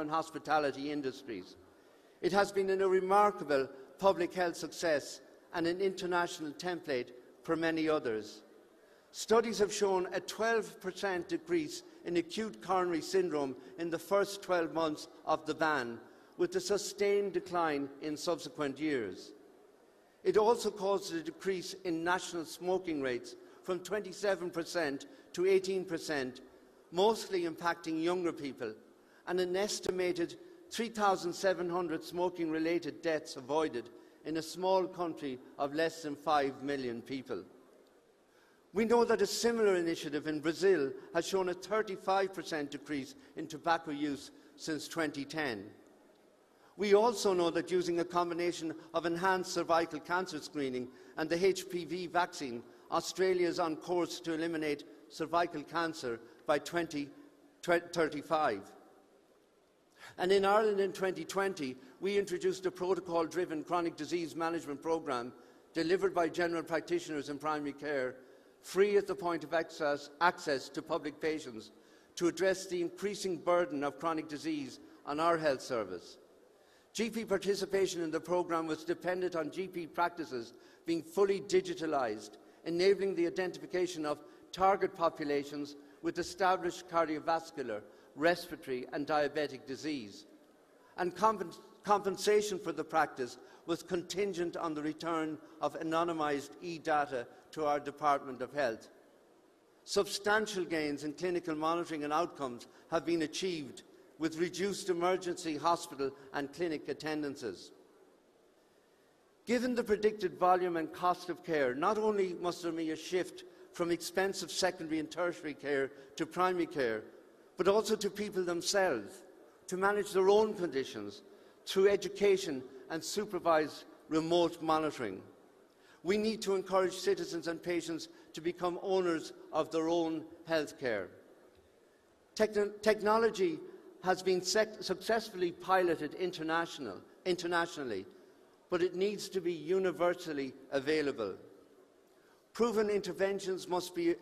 and hospitality industries. It has been a remarkable public health success and an international template for many others. Studies have shown a 12% decrease in acute coronary syndrome in the first 12 months of the ban, with a sustained decline in subsequent years. It also caused a decrease in national smoking rates from 27% to 18%, mostly impacting younger people, and an estimated 3,700 smoking-related deaths avoided in a small country of less than 5 million people. We know that a similar initiative in Brazil has shown a 35% decrease in tobacco use since 2010. We also know that using a combination of enhanced cervical cancer screening and the HPV vaccine, Australia is on course to eliminate cervical cancer by 2035. And in Ireland in 2020, we introduced a protocol-driven chronic disease management programme delivered by general practitioners in primary care, free at the point of access to public patients, to address the increasing burden of chronic disease on our health service. GP participation in the programme was dependent on GP practices being fully digitalised, enabling the identification of target populations with established cardiovascular, respiratory and diabetic disease. And compensation for the practice was contingent on the return of anonymised e-data to our Department of Health. Substantial gains in clinical monitoring and outcomes have been achieved, with reduced emergency hospital and clinic attendances. Given the predicted volume and cost of care, not only must there be a shift from expensive secondary and tertiary care to primary care, but also to people themselves, to manage their own conditions through education and supervised remote monitoring. We need to encourage citizens and patients to become owners of their own health care. Technology has been successfully piloted internationally, but it needs to be universally available. Proven interventions must be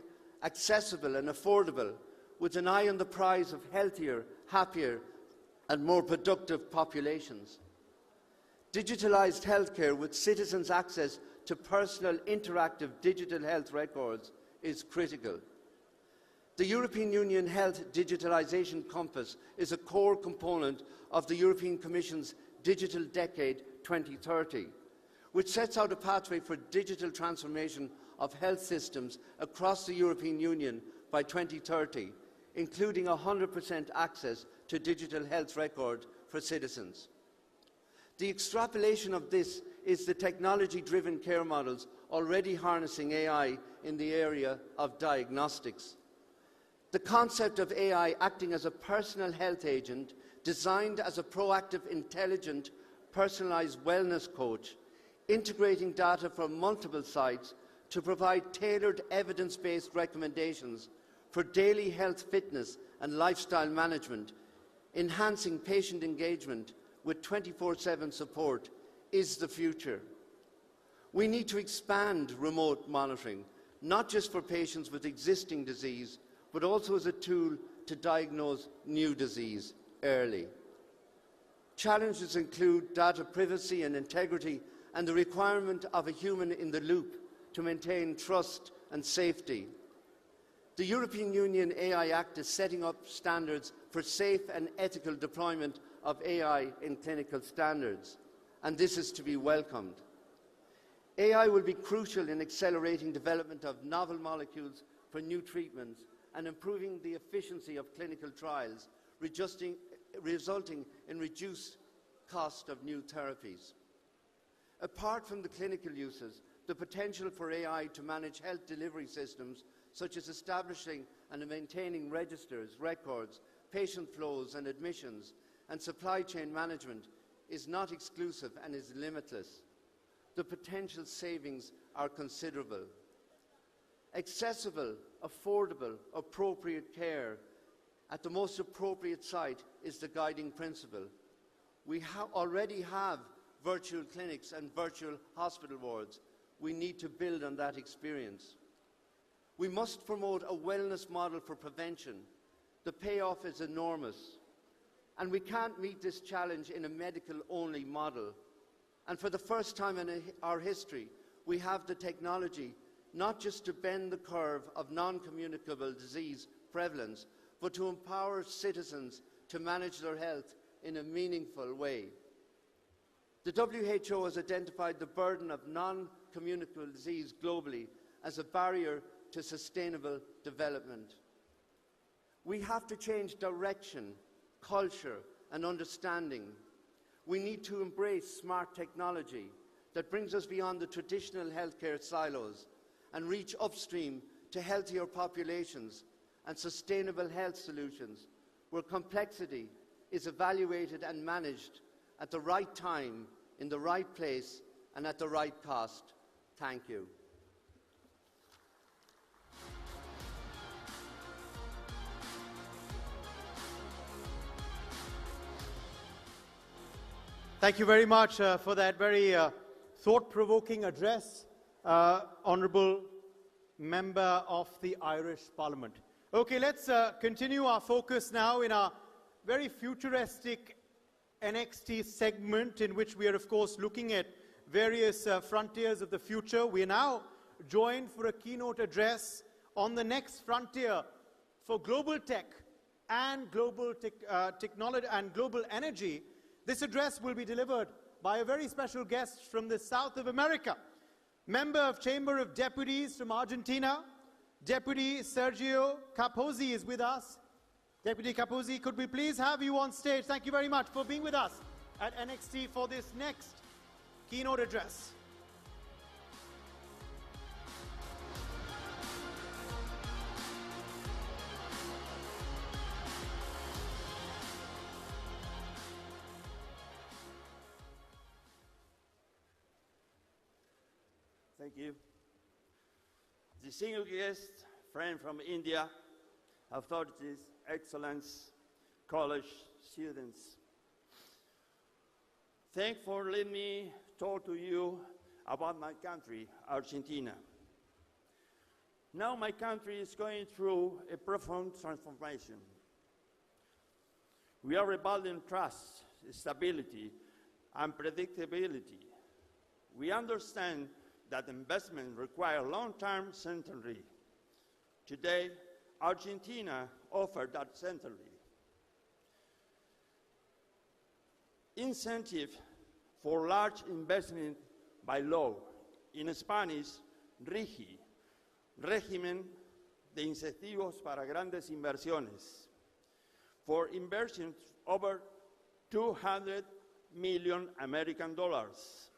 accessible and affordable, with an eye on the prize of healthier, happier and more productive populations. Digitalised healthcare with citizens' access to personal interactive digital health records is critical. The European Union Health Digitalisation Compass is a core component of the European Commission's Digital Decade 2030, which sets out a pathway for digital transformation of health systems across the European Union by 2030, including 100% access to digital health record for citizens. The extrapolation of this is the technology-driven care models already harnessing AI in the area of diagnostics. The concept of AI acting as a personal health agent, designed as a proactive, intelligent, personalised wellness coach, integrating data from multiple sites to provide tailored evidence-based recommendations for daily health fitness and lifestyle management, enhancing patient engagement with 24/7 support, is the future. We need to expand remote monitoring, not just for patients with existing disease, but also as a tool to diagnose new disease early. Challenges include data privacy and integrity, and the requirement of a human in the loop to maintain trust and safety. The European Union AI Act is setting up standards for safe and ethical deployment of AI in clinical standards, and this is to be welcomed. AI will be crucial in accelerating development of novel molecules for new treatments and improving the efficiency of clinical trials, resulting in reduced cost of new therapies. Apart from the clinical uses, the potential for AI to manage health delivery systems, such as establishing and maintaining registers, records, patient flows and admissions, and supply chain management, is not exclusive and is limitless. The potential savings are considerable. Accessible, affordable, appropriate care at the most appropriate site is the guiding principle. We already have virtual clinics and virtual hospital wards. We need to build on that experience. We must promote a wellness model for prevention. The payoff is enormous. And we can't meet this challenge in a medical-only model. And for the first time in our history, we have the technology not just to bend the curve of non-communicable disease prevalence, but to empower citizens to manage their health in a meaningful way. The WHO has identified the burden of non-communicable disease globally as a barrier to sustainable development. We have to change direction, culture, and understanding. We need to embrace smart technology that brings us beyond the traditional healthcare silos and reach upstream to healthier populations and sustainable health solutions where complexity is evaluated and managed at the right time, in the right place, and at the right cost. Thank you. Thank you very much for that very thought-provoking address, Honourable Member of the Irish Parliament. Okay, let's continue our focus now in our very futuristic NXT segment, in which we are, of course, looking at various frontiers of the future. We are now joined for a keynote address on the next frontier for global tech and global technology and global energy. This address will be delivered by a very special guest from the south of America, member of Chamber of Deputies from Argentina. Deputy Sergio Capozzi is with us. Deputy Capozzi, could we please have you on stage? Thank you very much for being with us at NXT for this next keynote address. Thank you. Distinguished guest, friend from India, authorities, excellence, college students. Thank you for letting me talk to you about my country, Argentina. Now my country is going through a profound transformation. We are rebuilding trust, stability, and predictability. We understand that investment requires long-term certainty. Today, Argentina offers that certainty. Incentive for large investment by law, in Spanish, RIGI, Régimen de Incentivos para Grandes Inversiones, for inversions over $200 million American dollars.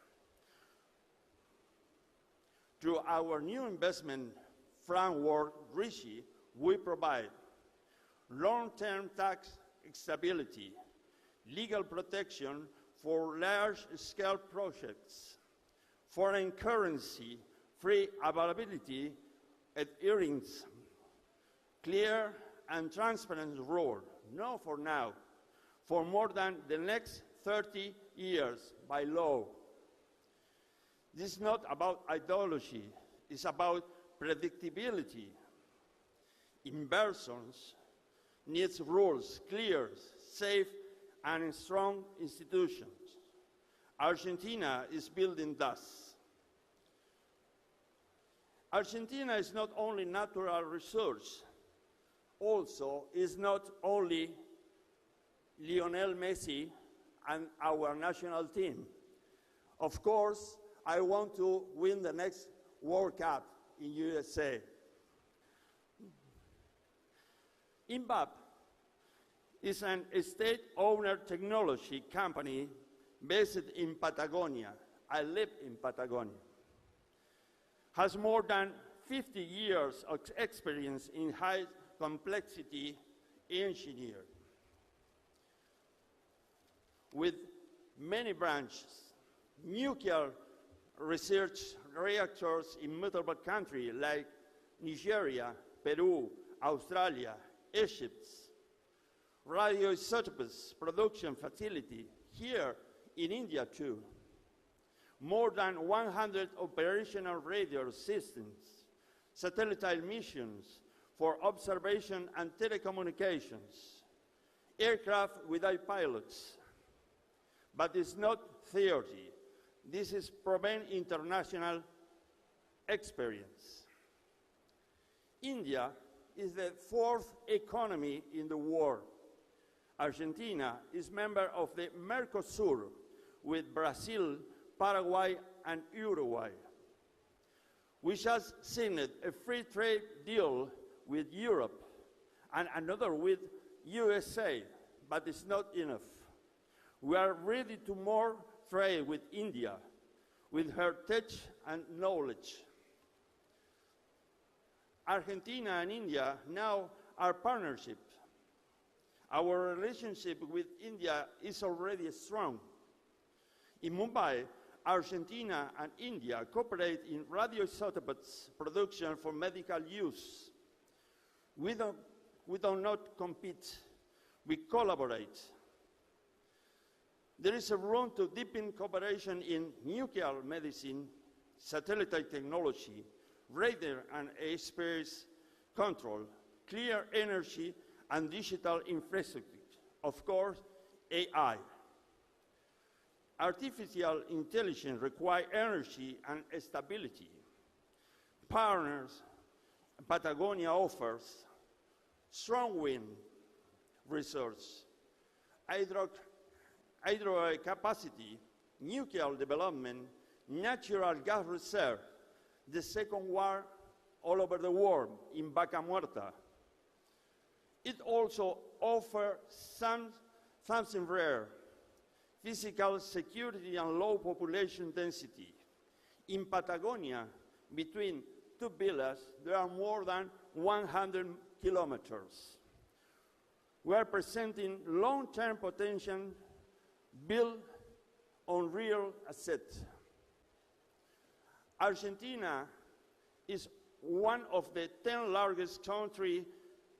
Through our new investment framework, RIGI, we provide long-term tax stability, legal protection for large-scale projects, foreign currency, free availability at earnings, clear and transparent rule, not for now, for more than the next 30 years by law. This is not about ideology, it's about predictability. Inversions needs rules, clear, safe, and strong institutions. Argentina is building thus. Argentina is not only natural resource, also is not only Lionel Messi and our national team. Of course, I want to win the next World Cup in USA. INVAP is an state-owned technology company based in Patagonia. I live in Patagonia. Has more than 50 years of experience in high complexity engineering, with many branches, nuclear research reactors in multiple countries like Nigeria, Peru, Australia, Egypt, radioisotopes production facility here in India too. More than 100 operational radio systems, satellite missions for observation and telecommunications, aircraft without pilots. But it's not theory. This is proven international experience. India is the fourth economy in the world. Argentina is member of the Mercosur with Brazil, Paraguay, and Uruguay. We just signed a free trade deal with Europe and another with USA, but it's not enough. We are ready to more trade with India, with heritage and knowledge. Argentina and India now are partnership. Our relationship with India is already strong. In Mumbai, Argentina and India cooperate in radioisotopes production for medical use. We do not compete, we collaborate. There is a room to deepen cooperation in nuclear medicine, satellite technology, radar and airspace control, clear energy, and digital infrastructure. Of course, AI. Artificial intelligence requires energy and stability. Partners, Patagonia offers strong wind resource, hydro capacity, nuclear development, natural gas reserve, the second war all over the world in Vaca Muerta. It also offers something rare, physical security and low population density. In Patagonia, between two villas, there are more than 100 kilometers. We are presenting long-term potential built on real assets. Argentina is one of the 10 largest countries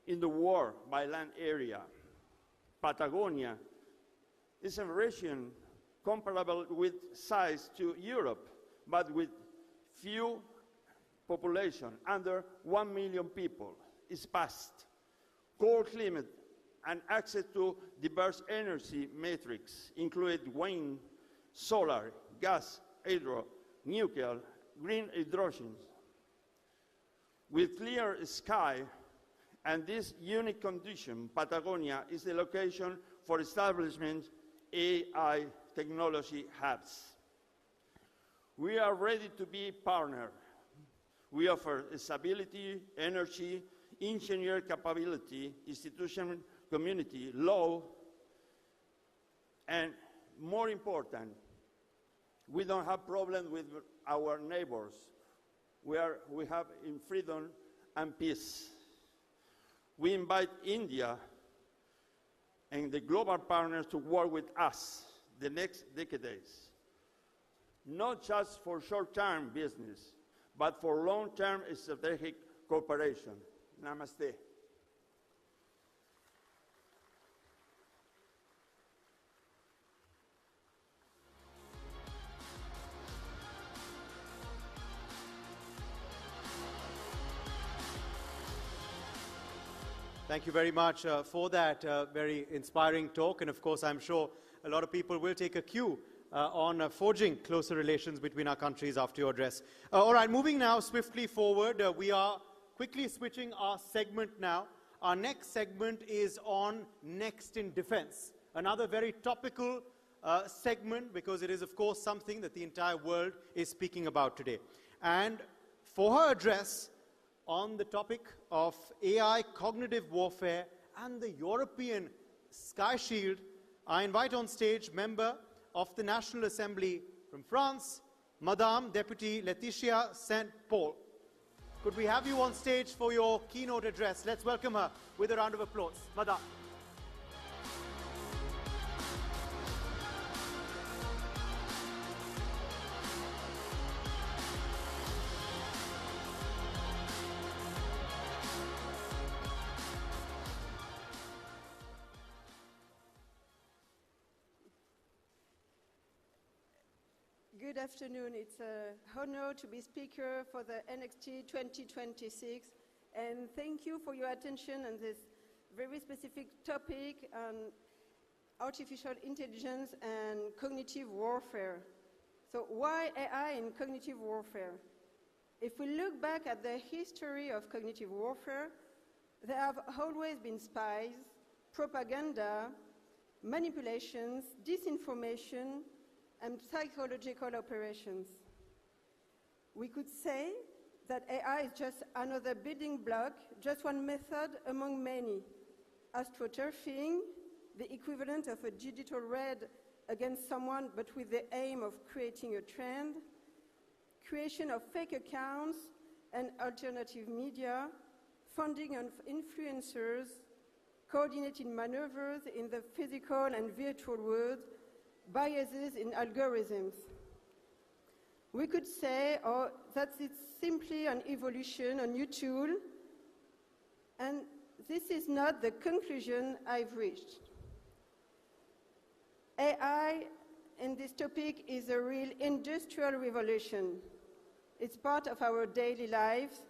in the world by land area. Patagonia is a region comparable with size to Europe, but with few population, under 1 million people. It's vast, cold climate, and access to diverse energy matrix, including wind, solar, gas, hydro, nuclear, green hydrogen. With clear sky and this unique condition, Patagonia is the location for establishment AI technology hubs. We are ready to be partner. We offer stability, energy, engineer capability, institution, community, law, and more important, we don't have problems with our neighbors. We have in freedom and peace. We invite India and the global partners to work with us the next decades, not just for short-term business, but for long-term strategic cooperation. Namaste. Thank you very much for that very inspiring talk. And of course, I'm sure a lot of people will take a cue on forging closer relations between our countries after your address. All right, moving now swiftly forward. We are quickly switching our segment now. Our next segment is on Next in Defense. Another very topical segment, because it is, of course, something that the entire world is speaking about today. And for her address on the topic of AI cognitive warfare and the European Sky Shield, I invite on stage member of the National Assembly from France, Madame Deputy Laetitia Saint-Paul. Could we have you on stage for your keynote address? Let's welcome her with a round of applause. Madame. Good afternoon. It's an honor to be speaker for the NXT 2026, and thank you for your attention on this very specific topic on artificial intelligence and cognitive warfare. So why AI in cognitive warfare? If we look back at the history of cognitive warfare, there have always been spies, propaganda, manipulations, disinformation, and psychological operations. We could say that AI is just another building block, just one method among many. Astroturfing, the equivalent of a digital raid against someone, but with the aim of creating a trend, creation of fake accounts and alternative media, funding of influencers, coordinated maneuvers in the physical and virtual world, biases in algorithms. We could say that it's simply an evolution, a new tool, and this is not the conclusion I've reached. AI in this topic is a real industrial revolution. It's part of our daily lives.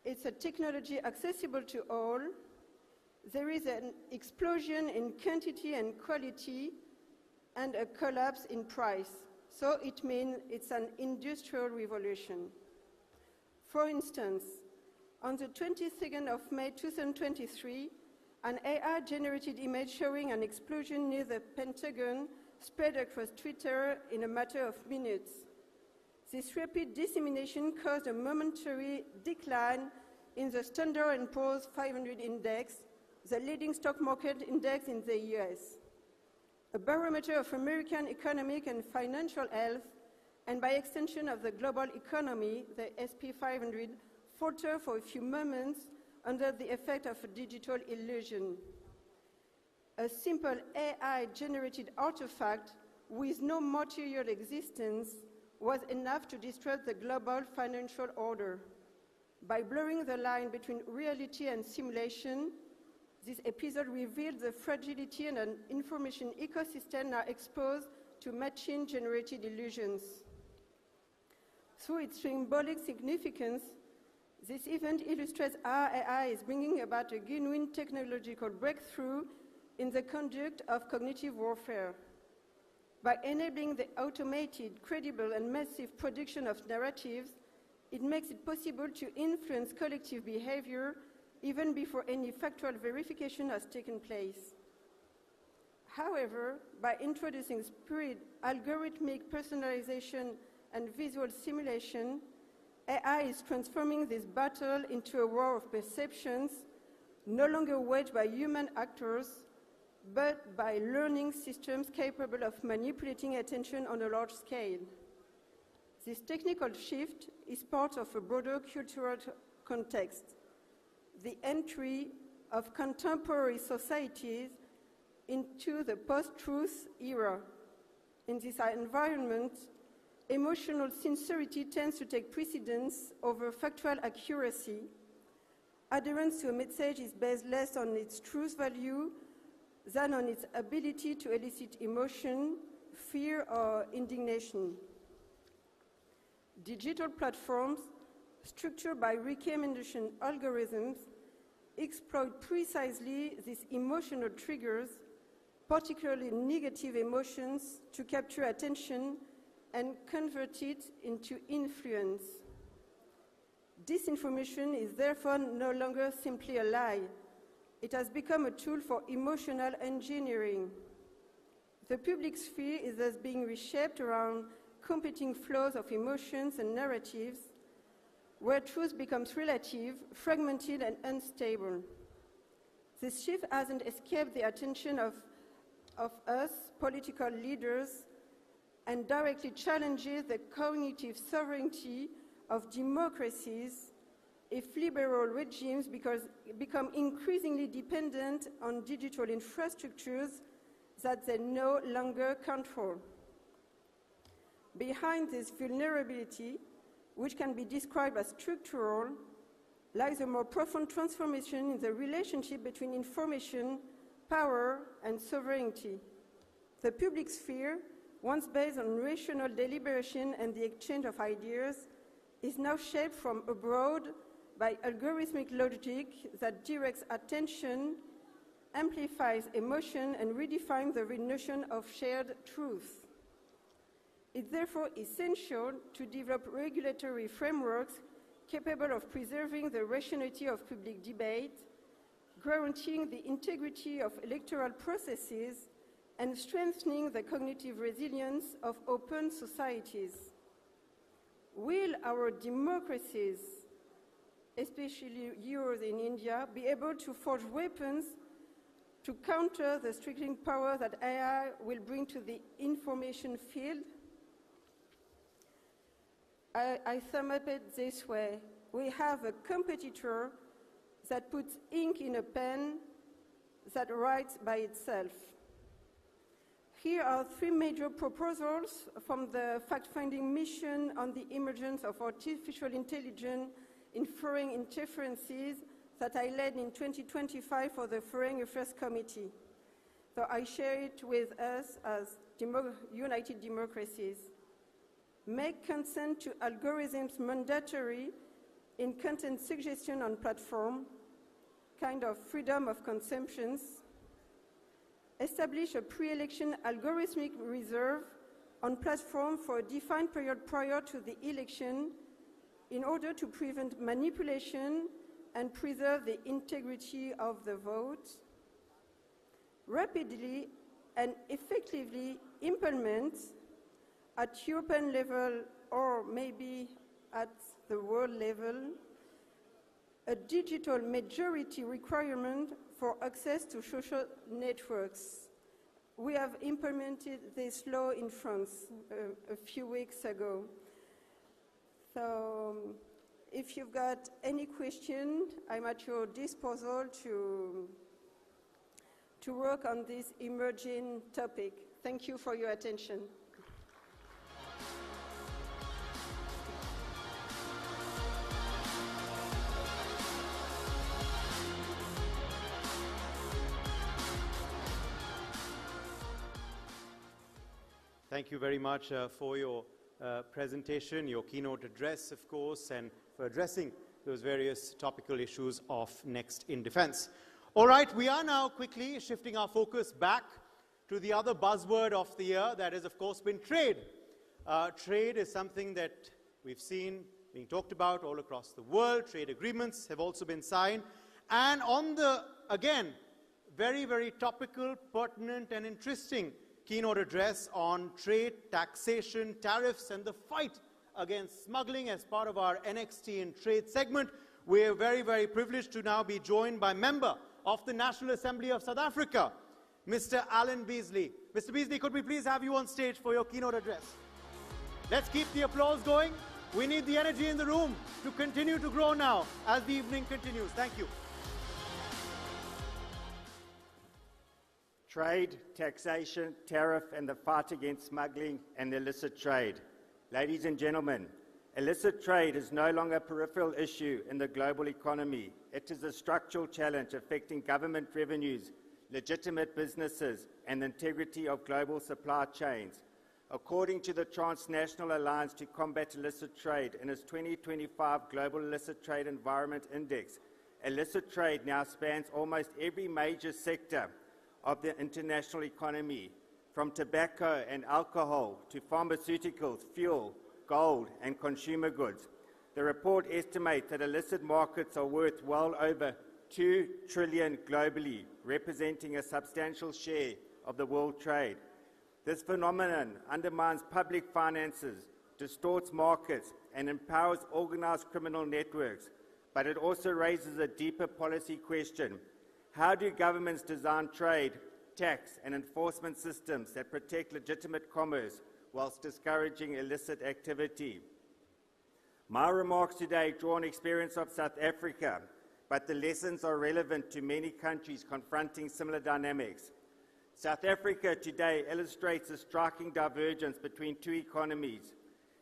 It's a technology accessible to all. There is an explosion in quantity and quality and a collapse in price. So it means it's an industrial revolution. For instance, on the 22nd of May 2023, an AI-generated image showing an explosion near the Pentagon spread across Twitter in a matter of minutes. This rapid dissemination caused a momentary decline in the Standard & Poor's 500 index, the leading stock market index in the US, a barometer of American economic and financial health, and by extension of the global economy, the SP 500 faltered for a few moments under the effect of a digital illusion. A simple AI-generated artifact with no material existence was enough to disrupt the global financial order. By blurring the line between reality and simulation, this episode revealed the fragility and an information ecosystem now exposed to machine-generated illusions. Through its symbolic significance, this event illustrates how AI is bringing about a genuine technological breakthrough in the conduct of cognitive warfare. By enabling the automated, credible, and massive production of narratives, it makes it possible to influence collective behavior even before any factual verification has taken place. However, by introducing speed, algorithmic personalization, and visual simulation, AI is transforming this battle into a war of perceptions, no longer waged by human actors, but by learning systems capable of manipulating attention on a large scale. This technical shift is part of a broader cultural context, the entry of contemporary societies into the post-truth era. In this environment, emotional sincerity tends to take precedence over factual accuracy. Adherence to a message is based less on its truth value than on its ability to elicit emotion, fear, or indignation. Digital platforms, structured by recommendation algorithms, exploit precisely these emotional triggers, particularly negative emotions, to capture attention and convert it into influence. Disinformation is therefore no longer simply a lie. It has become a tool for emotional engineering. The public sphere is thus being reshaped around competing flows of emotions and narratives, where truth becomes relative, fragmented, and unstable. This shift hasn't escaped the attention of us, political leaders, and directly challenges the cognitive sovereignty of democracies if liberal regimes become increasingly dependent on digital infrastructures that they no longer control. Behind this vulnerability, which can be described as structural, lies a more profound transformation in the relationship between information, power, and sovereignty. The public sphere, once based on rational deliberation and the exchange of ideas, is now shaped from abroad by algorithmic logic that directs attention, amplifies emotion and redefines the notion of shared truth. It's therefore essential to develop regulatory frameworks capable of preserving the rationality of public debate, guaranteeing the integrity of electoral processes, and strengthening the cognitive resilience of open societies. Will our democracies, especially yours in India, be able to forge weapons to counter the striking power that AI will bring to the information field? I sum up it this way. We have a competitor that puts ink in a pen that writes by itself. Here are 3 major proposals from the fact-finding mission on the emergence of artificial intelligence in foreign interferences that I led in 2025 for the Foreign Affairs Committee. So I share it with us as United Democracies. Make consent to algorithms mandatory in content suggestion on platform, kind of freedom of consumptions. Establish a pre-election algorithmic reserve on platform for a defined period prior to the election in order to prevent manipulation and preserve the integrity of the vote. Rapidly and effectively implement at European level or maybe at the world level a digital majority requirement for access to social networks. We have implemented this law in France a few weeks ago. So if you've got any question, I'm at your disposal to work on this emerging topic. Thank you for your attention. Thank you very much for your presentation, your keynote address, of course, and for addressing those various topical issues of Next in Defense. All right, we are now quickly shifting our focus back to the other buzzword of the year, that has, of course, been trade. Trade is something that we've seen being talked about all across the world. Trade agreements have also been signed. And on the, again, very, very topical, pertinent, and interesting keynote address on trade, taxation, tariffs, and the fight against smuggling as part of our NXT in Trade segment, we are very, very privileged to now be joined by member of the National Assembly of South Africa, Mr. Alan Beasley. Mr. Beasley, could we please have you on stage for your keynote address? Let's keep the applause going. We need the energy in the room to continue to grow now as the evening continues. Thank you. Trade, taxation, tariff, and the fight against smuggling and illicit trade. Ladies and gentlemen, illicit trade is no longer a peripheral issue in the global economy. It is a structural challenge affecting government revenues, legitimate businesses, and the integrity of global supply chains. According to the Transnational Alliance to Combat Illicit Trade in its 2025 Global Illicit Trade Environment Index, illicit trade now spans almost every major sector of the international economy, from tobacco and alcohol to pharmaceuticals, fuel, gold, and consumer goods. The report estimates that illicit markets are worth well over $2 trillion globally, representing a substantial share of the world trade. This phenomenon undermines public finances, distorts markets, and empowers organized criminal networks. But it also raises a deeper policy question. How do governments design trade, tax, and enforcement systems that protect legitimate commerce whilst discouraging illicit activity? My remarks today draw on experience of South Africa, but the lessons are relevant to many countries confronting similar dynamics. South Africa today illustrates a striking divergence between two economies.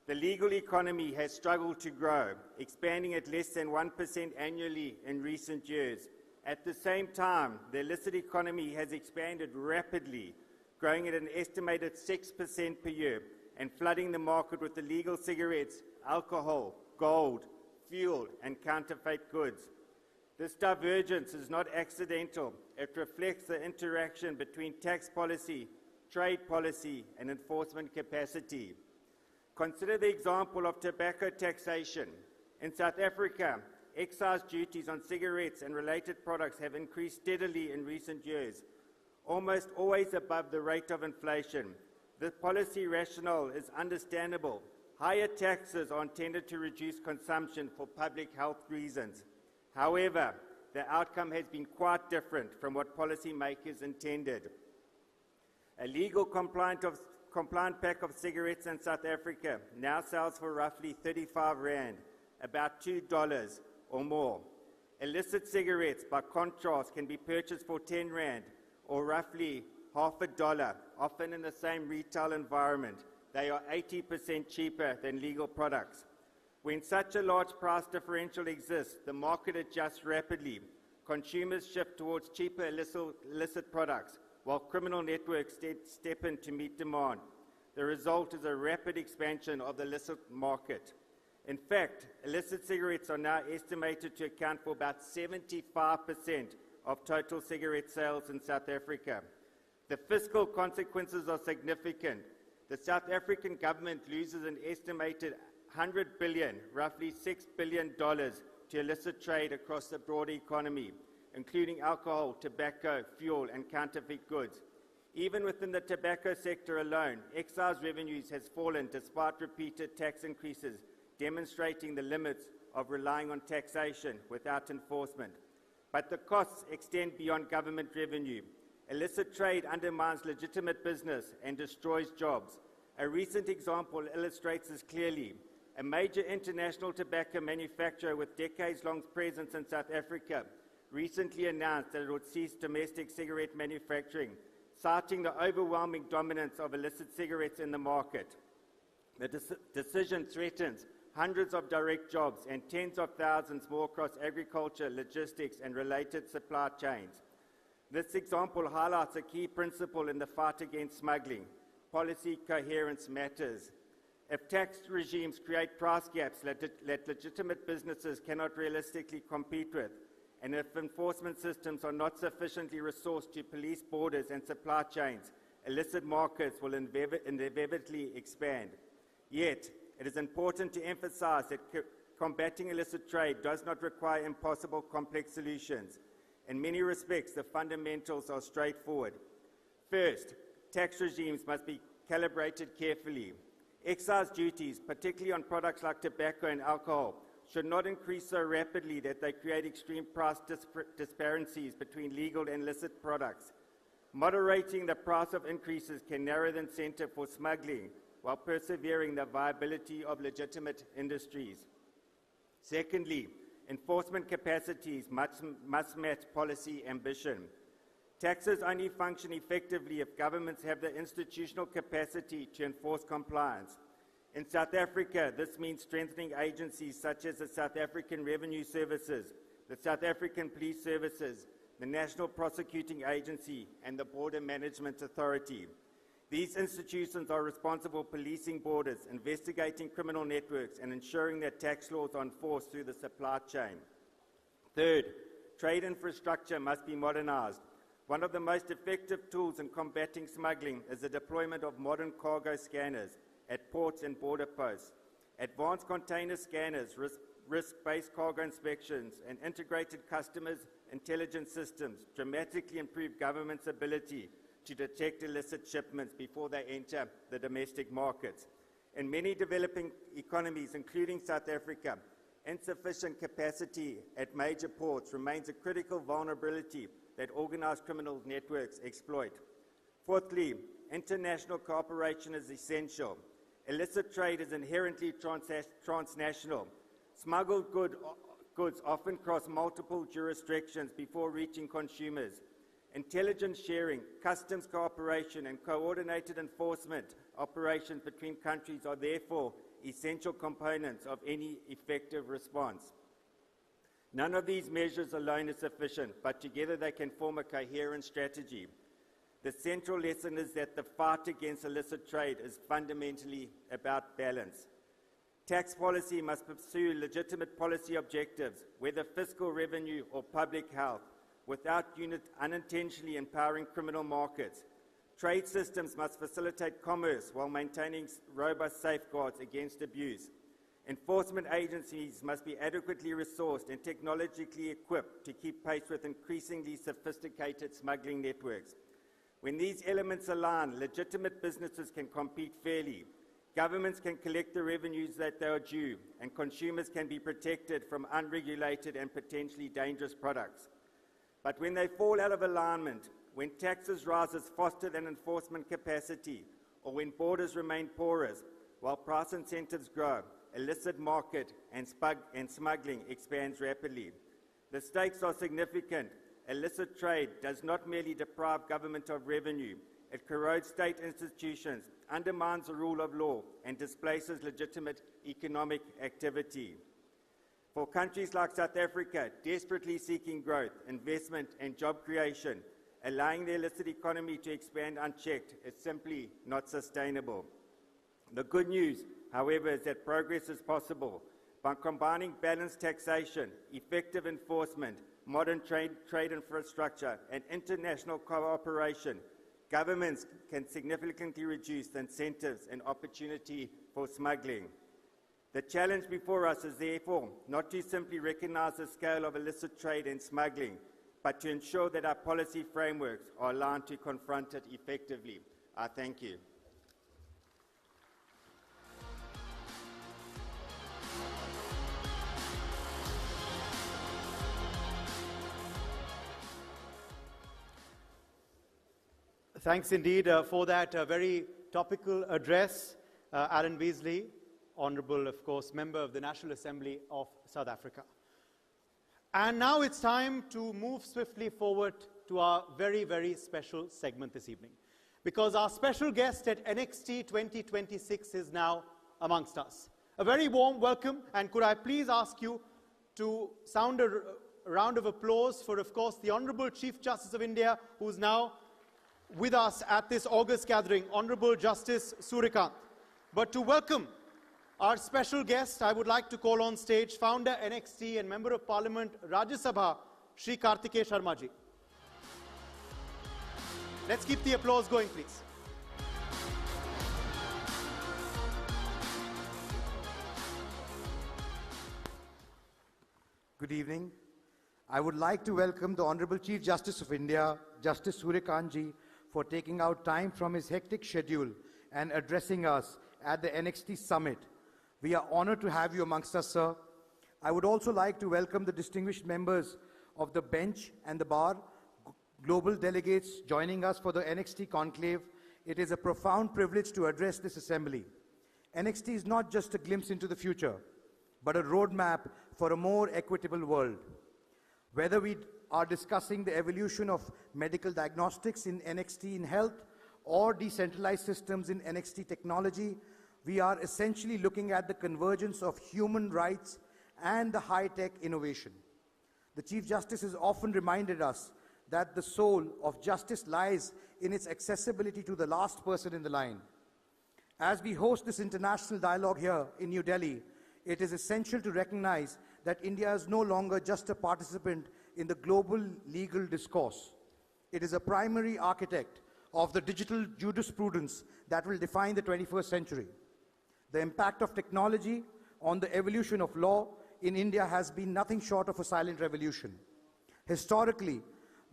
The legal economy has struggled to grow, expanding at less than 1% annually in recent years. At the same time, the illicit economy has expanded rapidly, growing at an estimated 6% per year and flooding the market with illegal cigarettes, alcohol, gold, fuel, and counterfeit goods. This divergence is not accidental. It reflects the interaction between tax policy, trade policy, and enforcement capacity. Consider the example of tobacco taxation. In South Africa, excise duties on cigarettes and related products have increased steadily in recent years, almost always above the rate of inflation. The policy rationale is understandable. Higher taxes are intended to reduce consumption for public health reasons. However, the outcome has been quite different from what policymakers intended. A legal compliant pack of cigarettes in South Africa now sells for roughly 35 Rand, about $2 or more. Illicit cigarettes, by contrast, can be purchased for 10 Rand, or roughly half a dollar, often in the same retail environment. They are 80% cheaper than legal products. When such a large price differential exists, the market adjusts rapidly. Consumers shift towards cheaper illicit products, while criminal networks step in to meet demand. The result is a rapid expansion of the illicit market. In fact, illicit cigarettes are now estimated to account for about 75% of total cigarette sales in South Africa. The fiscal consequences are significant. The South African government loses an estimated 100 billion, roughly $6 billion, to illicit trade across the broader economy, including alcohol, tobacco, fuel, and counterfeit goods. Even within the tobacco sector alone, excise revenues has fallen despite repeated tax increases, demonstrating the limits of relying on taxation without enforcement. But the costs extend beyond government revenue. Illicit trade undermines legitimate business and destroys jobs. A recent example illustrates this clearly. A major international tobacco manufacturer with decades-long presence in South Africa recently announced that it would cease domestic cigarette manufacturing, citing the overwhelming dominance of illicit cigarettes in the market. The decision threatens hundreds of direct jobs and tens of thousands more across agriculture, logistics, and related supply chains. This example highlights a key principle in the fight against smuggling. Policy coherence matters. If tax regimes create price gaps that legitimate businesses cannot realistically compete with, and if enforcement systems are not sufficiently resourced to police borders and supply chains, illicit markets will inevitably expand. Yet, it is important to emphasize that combating illicit trade does not require impossible complex solutions. In many respects, the fundamentals are straightforward. First, tax regimes must be calibrated carefully. Excise duties, particularly on products like tobacco and alcohol, should not increase so rapidly that they create extreme price disparities between legal and illicit products. Moderating the price of increases can narrow the incentive for smuggling while persevering the viability of legitimate industries. Secondly, enforcement capacities must match policy ambition. Taxes only function effectively if governments have the institutional capacity to enforce compliance. In South Africa, this means strengthening agencies such as the South African Revenue Services, the South African Police Services, the National Prosecuting Agency, and the Border Management Authority. These institutions are responsible for policing borders, investigating criminal networks, and ensuring that tax laws are enforced through the supply chain. Third, trade infrastructure must be modernized. One of the most effective tools in combating smuggling is the deployment of modern cargo scanners at ports and border posts. Advanced container scanners, risk-based cargo inspections, and integrated customs intelligence systems dramatically improve government's ability to detect illicit shipments before they enter the domestic markets. In many developing economies, including South Africa, insufficient capacity at major ports remains a critical vulnerability that organized criminal networks exploit. Fourthly, international cooperation is essential. Illicit trade is inherently transnational. Smuggled goods often cross multiple jurisdictions before reaching consumers. Intelligence sharing, customs cooperation, and coordinated enforcement operations between countries are therefore essential components of any effective response. None of these measures alone is sufficient, but together they can form a coherent strategy. The central lesson is that the fight against illicit trade is fundamentally about balance. Tax policy must pursue legitimate policy objectives, whether fiscal revenue or public health, without unintentionally empowering criminal markets. Trade systems must facilitate commerce while maintaining robust safeguards against abuse. Enforcement agencies must be adequately resourced and technologically equipped to keep pace with increasingly sophisticated smuggling networks. When these elements align, legitimate businesses can compete fairly, governments can collect the revenues that they are due, and consumers can be protected from unregulated and potentially dangerous products. But when they fall out of alignment, when taxes rise faster than enforcement capacity, or when borders remain porous, while price incentives grow, illicit market and smuggling expands rapidly. The stakes are significant. Illicit trade does not merely deprive government of revenue, it corrodes state institutions, undermines the rule of law, and displaces legitimate economic activity. For countries like South Africa, desperately seeking growth, investment, and job creation, allowing the illicit economy to expand unchecked is simply not sustainable. The good news, however, is that progress is possible. By combining balanced taxation, effective enforcement, modern trade infrastructure, and international cooperation, governments can significantly reduce the incentives and opportunity for smuggling. The challenge before us is therefore not to simply recognize the scale of illicit trade and smuggling, but to ensure that our policy frameworks are aligned to confront it effectively. I thank you. Thanks indeed for that very topical address, Alan Beasley, Honourable, of course, Member of the National Assembly of South Africa. And now it's time to move swiftly forward to our very, very special segment this evening, because our special guest at NXT 2026 is now amongst us. A very warm welcome, and could I please ask you to sound a round of applause for, of course, the Honourable Chief Justice of India, who's now with us at this August gathering, Honourable Justice Surikant. But to welcome our special guest, I would like to call on stage founder NXT and Member of Parliament Rajya Sabha, Shri Kartikeya Sharma ji. Let's keep the applause going, please. Good evening. I would like to welcome the Honourable Chief Justice of India, Justice Surikant ji, for taking out time from his hectic schedule and addressing us at the NXT Summit. We are honored to have you amongst us, sir. I would also like to welcome the distinguished members of the bench and the bar, global delegates joining us for the NXT conclave. It is a profound privilege to address this assembly. NXT is not just a glimpse into the future, but a roadmap for a more equitable world. Whether we are discussing the evolution of medical diagnostics in NXT in health or decentralized systems in NXT technology, we are essentially looking at the convergence of human rights and the high-tech innovation. The Chief Justice has often reminded us that the soul of justice lies in its accessibility to the last person in the line. As we host this international dialogue here in New Delhi, it is essential to recognize that India is no longer just a participant in the global legal discourse. It is a primary architect of the digital jurisprudence that will define the 21st century. The impact of technology on the evolution of law in India has been nothing short of a silent revolution. Historically,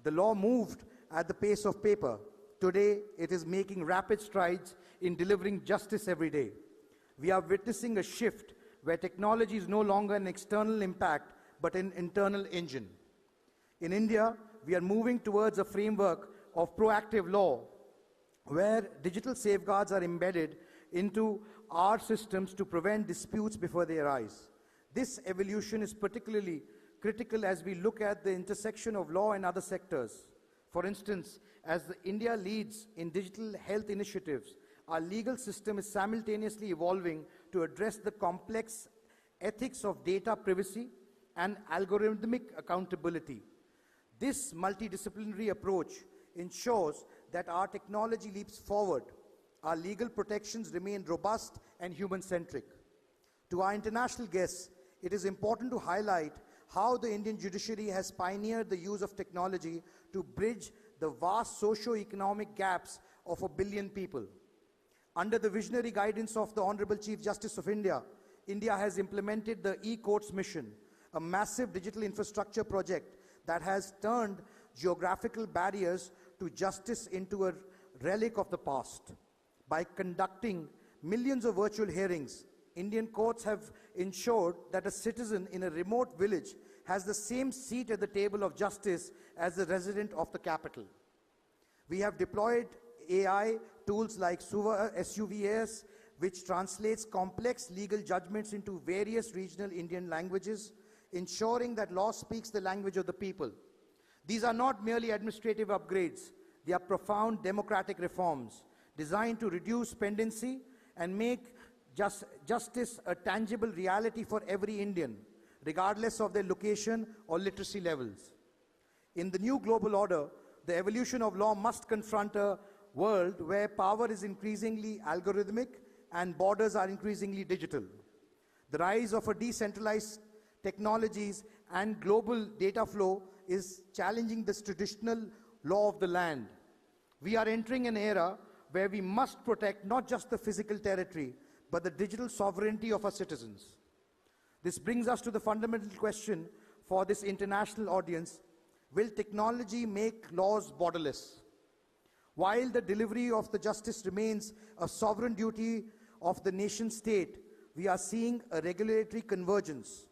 the law moved at the pace of paper. Today, it is making rapid strides in delivering justice every day. We are witnessing a shift where technology is no longer an external impact, but an internal engine. In India, we are moving towards a framework of proactive law, where digital safeguards are embedded into our systems to prevent disputes before they arise. This evolution is particularly critical as we look at the intersection of law and other sectors. For instance, as India leads in digital health initiatives, our legal system is simultaneously evolving to address the complex ethics of data privacy and algorithmic accountability. This multidisciplinary approach ensures that our technology leaps forward, our legal protections remain robust and human-centric. To our international guests, it is important to highlight how the Indian judiciary has pioneered the use of technology to bridge the vast socio-economic gaps of 1 billion people. Under the visionary guidance of the Honorable Chief Justice of India, India has implemented the e-courts mission, a massive digital infrastructure project that has turned geographical barriers to justice into a relic of the past. By conducting millions of virtual hearings, Indian courts have ensured that a citizen in a remote village has the same seat at the table of justice as the resident of the capital. We have deployed AI tools like SUVAS, which translates complex legal judgments into various regional Indian languages, ensuring that law speaks the language of the people. These are not merely administrative upgrades. They are profound democratic reforms designed to reduce pendency and make justice a tangible reality for every Indian, regardless of their location or literacy levels. In the new global order, the evolution of law must confront a world where power is increasingly algorithmic and borders are increasingly digital. The rise of a decentralized technologies and global data flow is challenging this traditional law of the land. We are entering an era where we must protect not just the physical territory, but the digital sovereignty of our citizens. This brings us to the fundamental question for this international audience: will technology make laws borderless? While the delivery of the justice remains a sovereign duty of the nation state, we are seeing a regulatory convergence.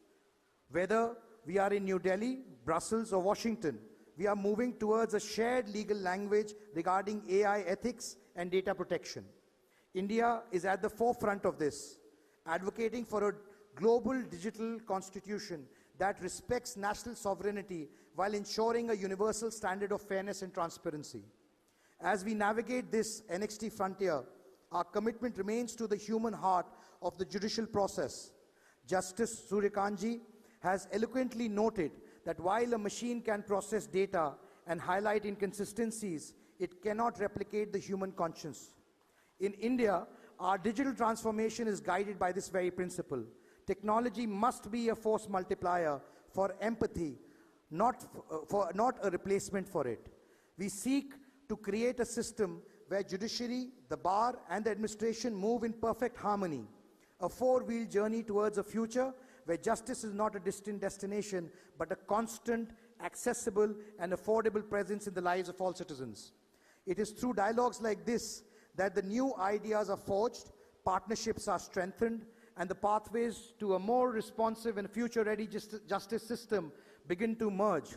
Whether we are in New Delhi, Brussels, or Washington, we are moving towards a shared legal language regarding AI ethics and data protection. India is at the forefront of this, advocating for a global digital constitution that respects national sovereignty while ensuring a universal standard of fairness and transparency. As we navigate this NXT frontier, our commitment remains to the human heart of the judicial process. Justice Suryakanji has eloquently noted that while a machine can process data and highlight inconsistencies, it cannot replicate the human conscience. In India, our digital transformation is guided by this very principle. Technology must be a force multiplier for empathy, not a replacement for it. We seek to create a system where judiciary, the bar, and the administration move in perfect harmony, a four-wheel journey towards a future where justice is not a distant destination, but a constant, accessible, and affordable presence in the lives of all citizens. It is through dialogues like this that the new ideas are forged, partnerships are strengthened, and the pathways to a more responsive and future-ready justice system begin to merge.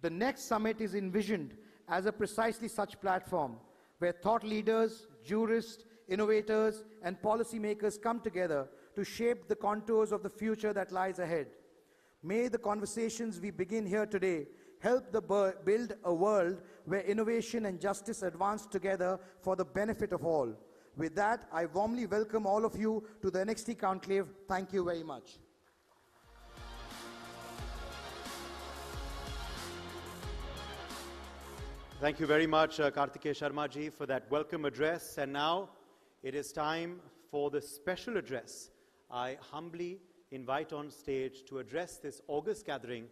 The next summit is envisioned as a precisely such platform, where thought leaders, jurists, innovators, and policymakers come together to shape the contours of the future that lies ahead. May the conversations we begin here today help build a world where innovation and justice advance together for the benefit of all. With that, I warmly welcome all of you to the NXT Conclave. Thank you very much. Thank you very much, Kartikeya Sharma ji, for that welcome address. And now it is time for the special address. I humbly invite on stage to address this august gathering,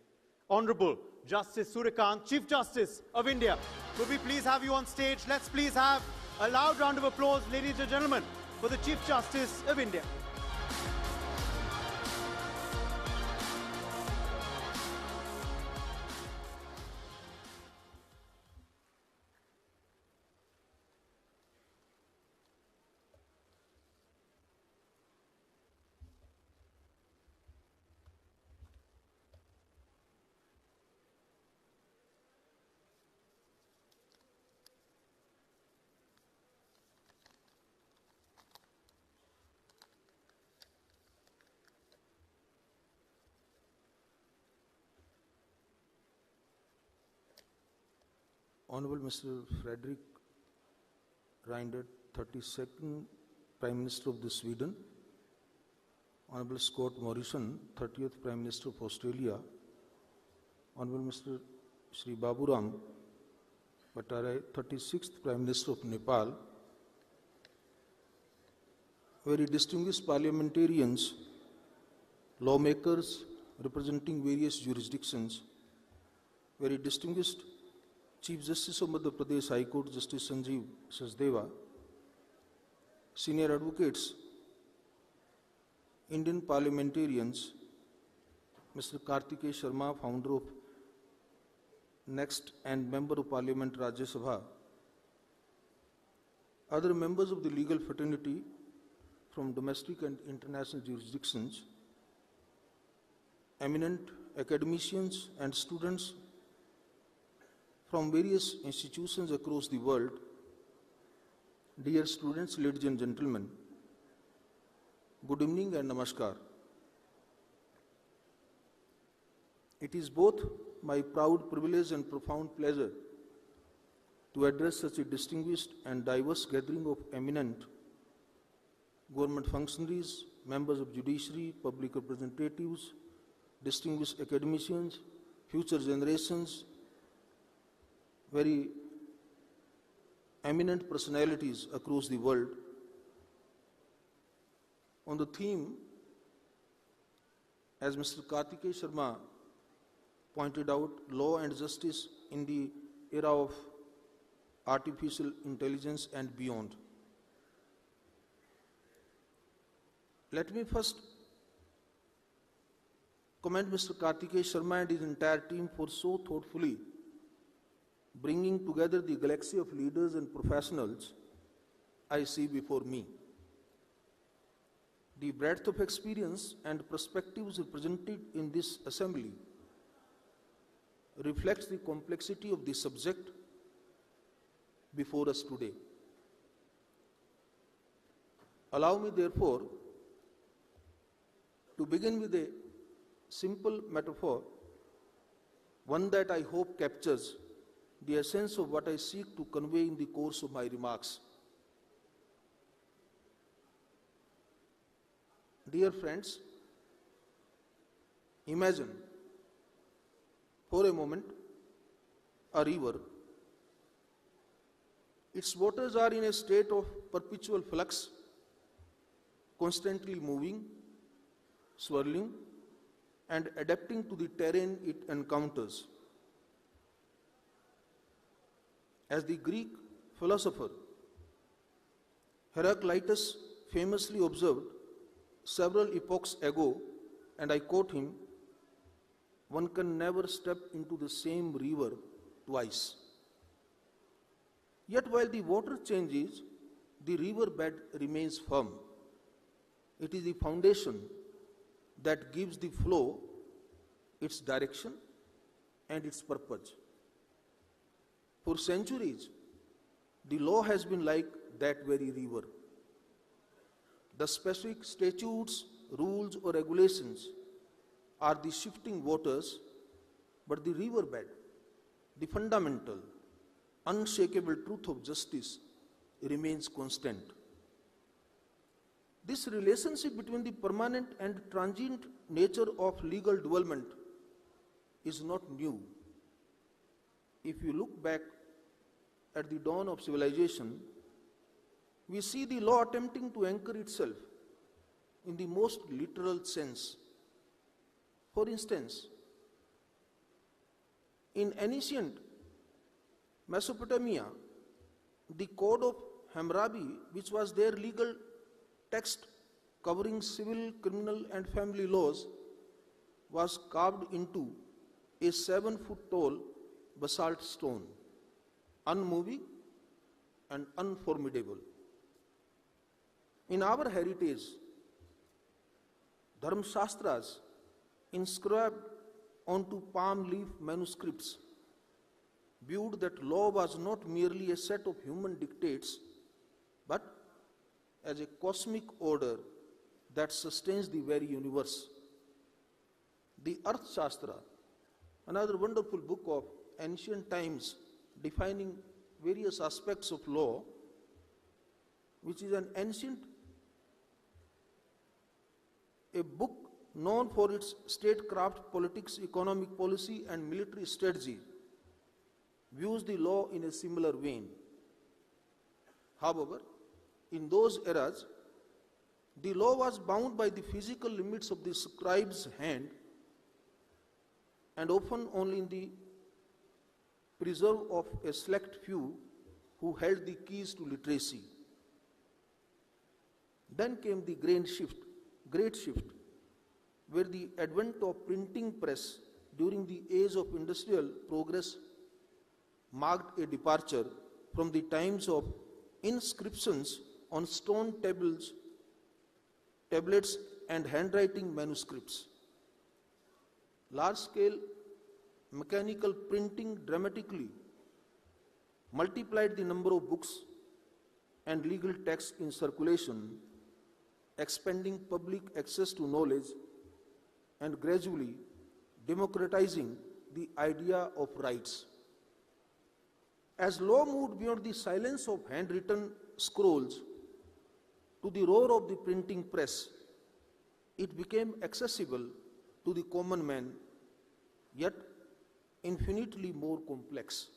Honorable Justice Suryakant, Chief Justice of India. Could we please have you on stage? Let's please have a loud round of applause, ladies and gentlemen, for the Chief Justice of India. Honorable Mr. Frederick Reinhardt, 32nd Prime Minister of Sweden, Honorable Scott Morrison, 30th Prime Minister of Australia, Honorable Mr. Shri Baburam Bhattarai, 36th Prime Minister of Nepal, very distinguished parliamentarians, lawmakers representing various jurisdictions, very distinguished Chief Justice of Madhya Pradesh High Court Justice Sanjeev Sachdeva, senior advocates, Indian parliamentarians, Mr. Kartikeya Sharma, founder of NXT and Member of Parliament Rajya Sabha, other members of the legal fraternity from domestic and international jurisdictions, eminent academicians and students from various institutions across the world, dear students, ladies and gentlemen, good evening and namaskar. It is both my proud privilege and profound pleasure to address such a distinguished and diverse gathering of eminent government functionaries, members of judiciary, public representatives, distinguished academicians, future generations, very eminent personalities across the world on the theme, as Mr. Kartikeya Sharma pointed out, law and justice in the era of artificial intelligence and beyond. Let me first commend Mr. Kartikeya Sharma and his entire team for so thoughtfully bringing together the galaxy of leaders and professionals I see before me. The breadth of experience and perspectives represented in this assembly reflects the complexity of the subject before us today. Allow me, therefore, to begin with a simple metaphor, one that I hope captures the essence of what I seek to convey in the course of my remarks. Dear friends, imagine for a moment a river. Its waters are in a state of perpetual flux, constantly moving, swirling, and adapting to the terrain it encounters. As the Greek philosopher Heraclitus famously observed several epochs ago, and I quote him, "One can never step into the same river twice." Yet while the water changes, the river bed remains firm. It is the foundation that gives the flow its direction and its purpose. For centuries, the law has been like that very river. The specific statutes, rules, or regulations are the shifting waters, but the riverbed, the fundamental, unshakable truth of justice, remains constant. This relationship between the permanent and transient nature of legal development is not new. If you look back at the dawn of civilization, we see the law attempting to anchor itself in the most literal sense. For instance, in ancient Mesopotamia, the Code of Hammurabi, which was their legal text covering civil, criminal, and family laws, was carved into a 7-foot tall basalt stone, unmoving and unformidable. In our heritage, Dharma Shastras inscribed onto palm leaf manuscripts viewed that law was not merely a set of human dictates, but as a cosmic order that sustains the very universe. The Earth Shastra, another wonderful book of ancient times defining various aspects of law, which is an ancient, a book known for its statecraft, politics, economic policy, and military strategy, views the law in a similar vein. However, in those eras, The law was bound by the physical limits of the scribe's hand and often only in the preserve of a select few who held the keys to literacy. Then came the great shift, where the advent of printing press during the age of industrial progress marked a departure from the times of inscriptions on stone tablets and handwriting manuscripts. Large-scale mechanical printing dramatically multiplied the number of books and legal texts in circulation, expanding public access to knowledge and gradually democratizing the idea of rights. As law moved beyond the silence of handwritten scrolls to the roar of the printing press, it became accessible to the common man, yet infinitely more complex.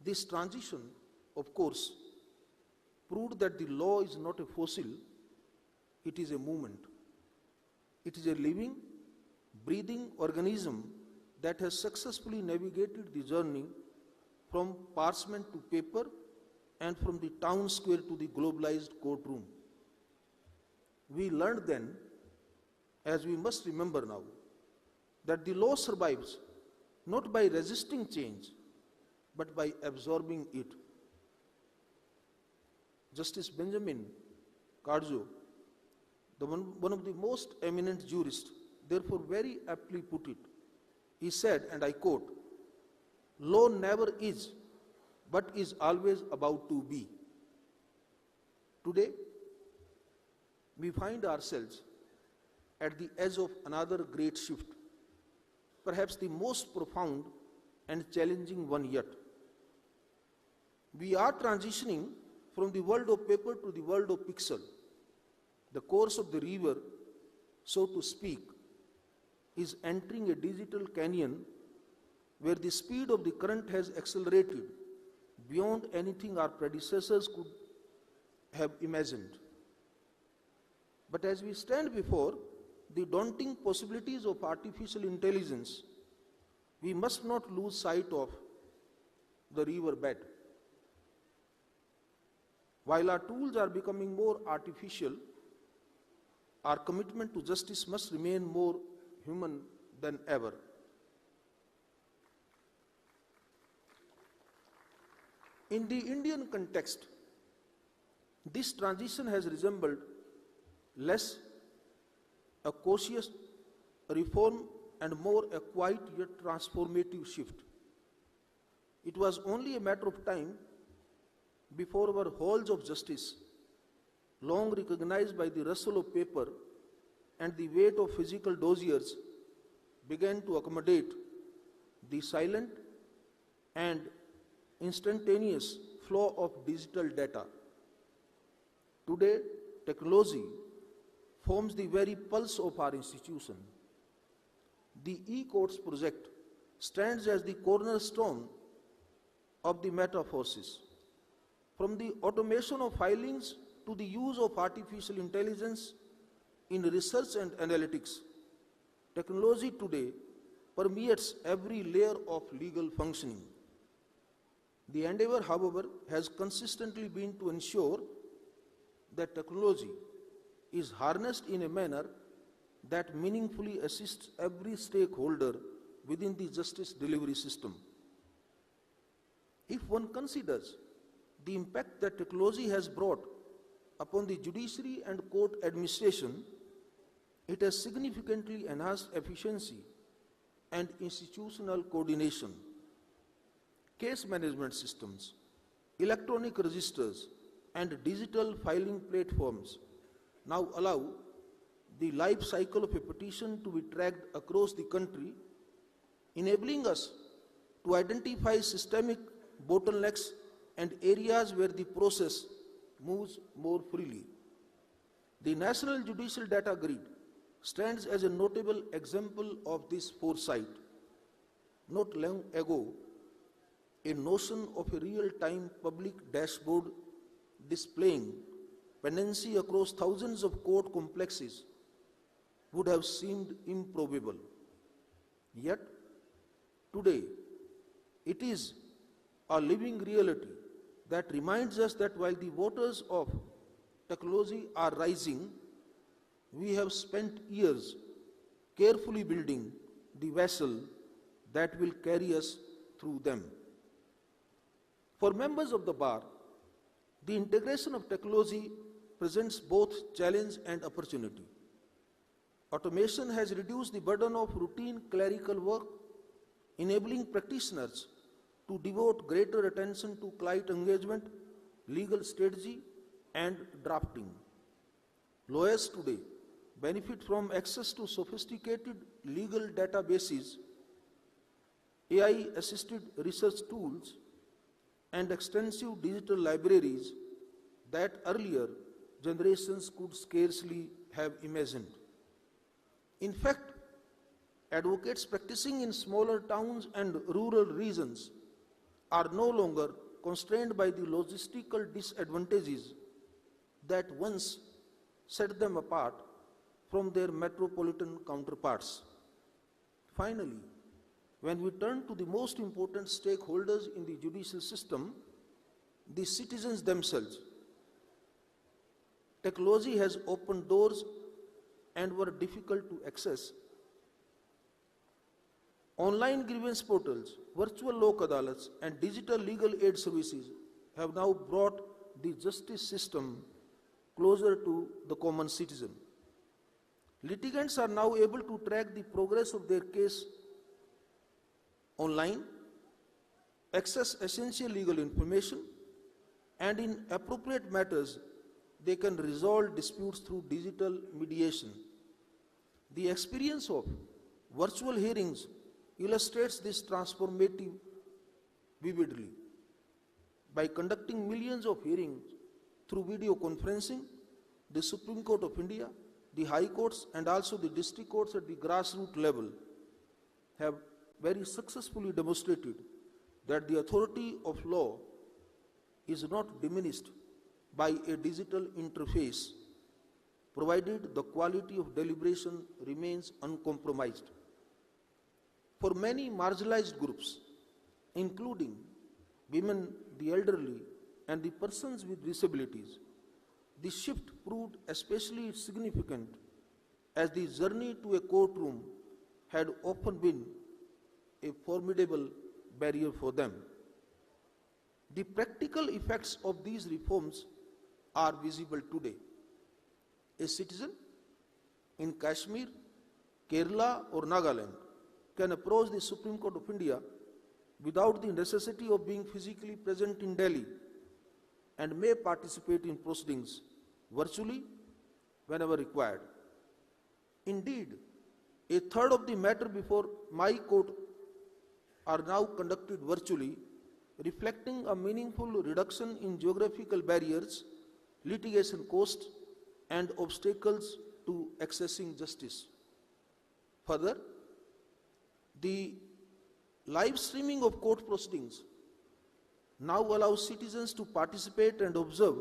This transition, of course, proved that the law is not a fossil, it is a movement. It is a living, breathing organism that has successfully navigated the journey from parchment to paper and from the town square to the globalized courtroom. We learned then, as we must remember now, that the law survives not by resisting change, but by absorbing it. Justice Benjamin Carjo, one of the most eminent jurists, therefore very aptly put it. He said, and I quote, "Law never is, but is always about to be." Today, we find ourselves at the edge of another great shift, perhaps the most profound and challenging one yet. We are transitioning from the world of paper to the world of pixel. The course of the river, so to speak, is entering a digital canyon where the speed of the current has accelerated beyond anything our predecessors could have imagined. But as we stand before the daunting possibilities of artificial intelligence, we must not lose sight of the river bed. While our tools are becoming more artificial, our commitment to justice must remain more human than ever. In the Indian context, this transition has resembled less a cautious reform and more a quiet yet transformative shift. It was only a matter of time before our halls of justice, long recognized by the rustle of paper and the weight of physical dossiers, began to accommodate the silent and instantaneous flow of digital data. Today, technology forms the very pulse of our institution. The e-courts project stands as the cornerstone of the metamorphosis. From the automation of filings to the use of artificial intelligence in research and analytics, technology today permeates every layer of legal functioning. The endeavor, however, has consistently been to ensure that technology is harnessed in a manner that meaningfully assists every stakeholder within the justice delivery system. If one considers the impact that technology has brought upon the judiciary and court administration, it has significantly enhanced efficiency and institutional coordination. Case management systems, electronic registers, and digital filing platforms now allow the life cycle of a petition to be tracked across the country, enabling us to identify systemic bottlenecks and areas where the process moves more freely. The National Judicial Data Grid stands as a notable example of this foresight. Not long ago, a notion of a real-time public dashboard displaying pendency across thousands of court complexes would have seemed improbable. Yet, today, it is a living reality that reminds us that while the waters of technology are rising, we have spent years carefully building the vessel that will carry us through them. For members of the bar, the integration of technology presents both challenge and opportunity. Automation has reduced the burden of routine clerical work, enabling practitioners to devote greater attention to client engagement, legal strategy, and drafting. Lawyers today benefit from access to sophisticated legal databases, AI-assisted research tools, and extensive digital libraries that earlier generations could scarcely have imagined. In fact, advocates practicing in smaller towns and rural regions are no longer constrained by the logistical disadvantages that once set them apart from their metropolitan counterparts. Finally, when we turn to the most important stakeholders in the judicial system, the citizens themselves, technology has opened doors and were difficult to access. Online grievance portals, virtual lok adalats, and digital legal aid services have now brought the justice system closer to the common citizen. Litigants are now able to track the progress of their case online, access essential legal information, and in appropriate matters, they can resolve disputes through digital mediation. The experience of virtual hearings illustrates this transformative vividly. By conducting millions of hearings through video conferencing, the Supreme Court of India, the High Courts, and also the district courts at the grassroots level have very successfully demonstrated that the authority of law is not diminished by a digital interface, provided the quality of deliberation remains uncompromised. For many marginalized groups, including women, the elderly, and the persons with disabilities, the shift proved especially significant as the journey to a courtroom had often been a formidable barrier for them. The practical effects of these reforms are visible today. A citizen in Kashmir, Kerala, or Nagaland can approach the Supreme Court of India without the necessity of being physically present in Delhi and may participate in proceedings virtually whenever required. Indeed, a third of the matter before my court are now conducted virtually, reflecting a meaningful reduction in geographical barriers, litigation costs, and obstacles to accessing justice. Further, the live streaming of court proceedings now allows citizens to participate and observe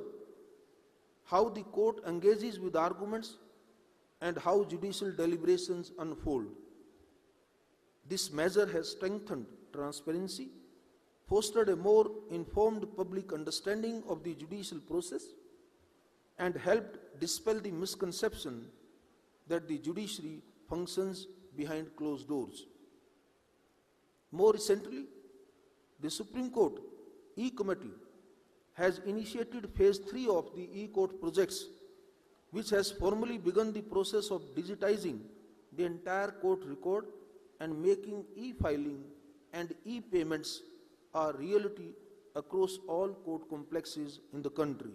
how the court engages with arguments and how judicial deliberations unfold. This measure has strengthened transparency, fostered a more informed public understanding of the judicial process, and helped dispel the misconception that the judiciary functions behind closed doors. More recently, the Supreme Court E-Committee has initiated Phase 3 of the E-Court projects, which has formally begun the process of digitizing the entire court record and making e-filing and e-payments a reality across all court complexes in the country.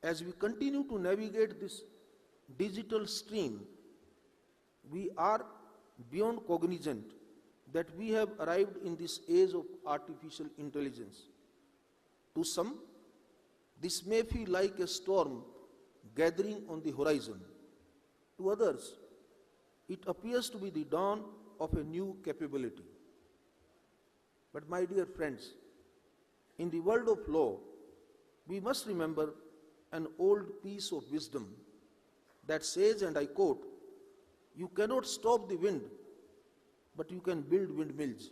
As we continue to navigate this digital stream, we are beyond cognizant that we have arrived in this age of artificial intelligence. To some, this may feel like a storm gathering on the horizon. To others, it appears to be the dawn of a new capability. But my dear friends, in the world of law, we must remember an old piece of wisdom that says, and I quote, "You cannot stop the wind, but you can build windmills."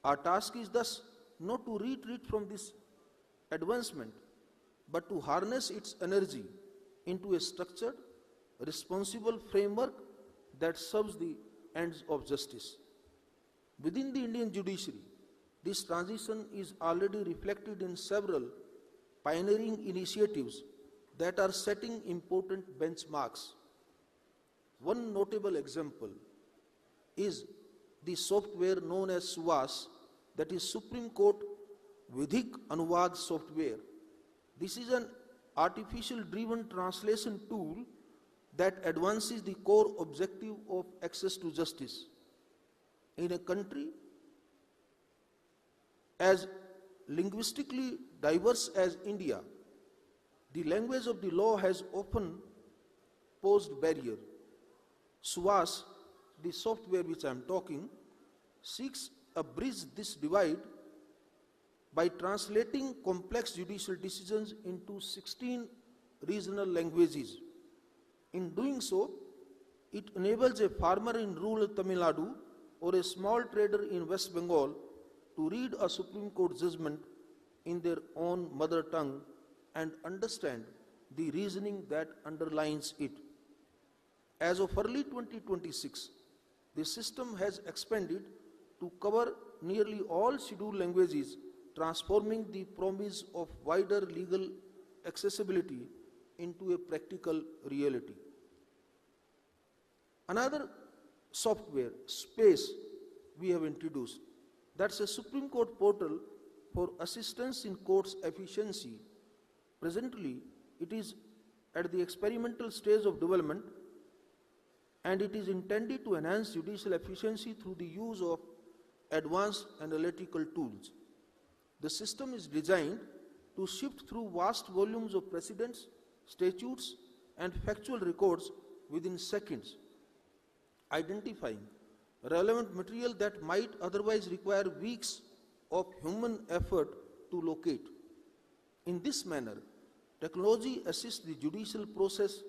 Our task is thus not to retreat from this advancement, but to harness its energy into a structured, responsible framework that serves the ends of justice. Within the Indian judiciary, this transition is already reflected in several pioneering initiatives that are setting important benchmarks. One notable example is the software known as SUVAS, that is Supreme Court Vidhik Anuvad software. This is an artificial-driven translation tool that advances the core objective of access to justice. In a country as linguistically diverse as India, the language of the law has often posed barrier. SUVAS, the software which I am talking, seeks to bridge this divide by translating complex judicial decisions into 16 regional languages. In doing so, it enables a farmer in rural Tamil Nadu or a small trader in West Bengal to read a Supreme Court judgment in their own mother tongue and understand the reasoning that underlines it. As of early 2026, the system has expanded to cover nearly all scheduled languages, transforming the promise of wider legal accessibility into a practical reality. Another software, SPACE, we have introduced. That's a Supreme Court portal for assistance in courts' efficiency. Presently, it is at the experimental stage of development, and it is intended to enhance judicial efficiency through the use of advanced analytical tools. The system is designed to sift through vast volumes of precedents, statutes, and factual records within seconds, identifying relevant material that might otherwise require weeks of human effort to locate. In this manner, technology assists the judicial process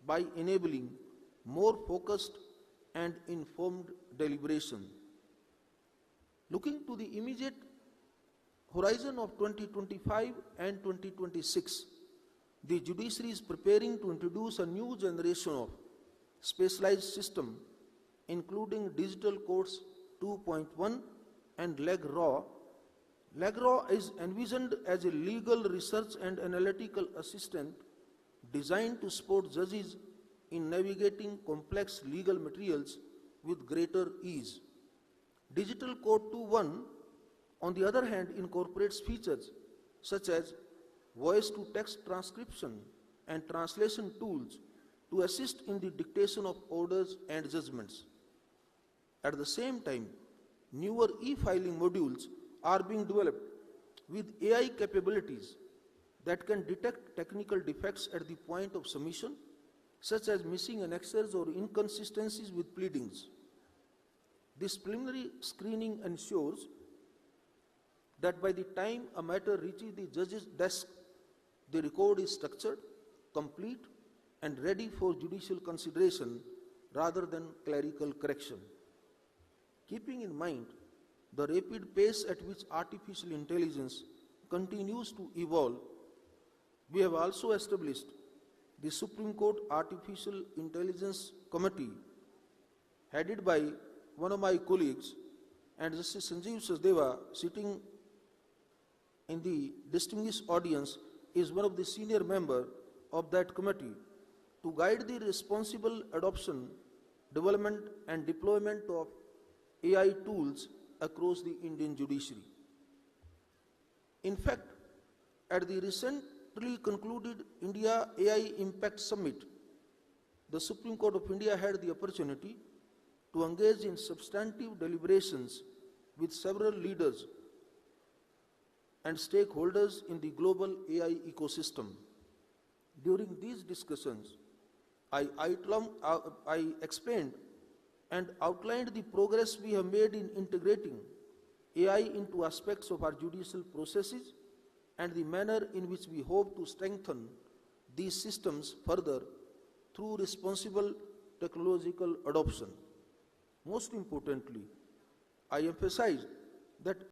by enabling more focused and informed deliberation. Looking to the immediate horizon of 2025 and 2026, the judiciary is preparing to introduce a new generation of specialized system, including Digital Courts 2.1 and LegRaw. LegRaw is envisioned as a legal research and analytical assistant designed to support judges in navigating complex legal materials with greater ease. Digital Court 2.1, on the other hand, incorporates features such as voice-to-text transcription and translation tools to assist in the dictation of orders and judgments. At the same time, newer e-filing modules are being developed with AI capabilities that can detect technical defects at the point of submission, such as missing annexes or inconsistencies with pleadings. This preliminary screening ensures that by the time a matter reaches the judge's desk, the record is structured, complete, and ready for judicial consideration rather than clerical correction. Keeping in mind the rapid pace at which artificial intelligence continues to evolve, we have also established the Supreme Court Artificial Intelligence Committee, headed by one of my colleagues, and Justice Sanjeev Sachdeva, sitting in the distinguished audience, is one of the senior members of that committee, to guide the responsible adoption, development, and deployment of AI tools across the Indian judiciary. In fact, at the recently concluded India AI Impact Summit, the Supreme Court of India had the opportunity to engage in substantive deliberations with several leaders and stakeholders in the global AI ecosystem. During these discussions, I explained and outlined the progress we have made in integrating AI into aspects of our judicial processes and the manner in which we hope to strengthen these systems further through responsible technological adoption. Most importantly, I emphasize that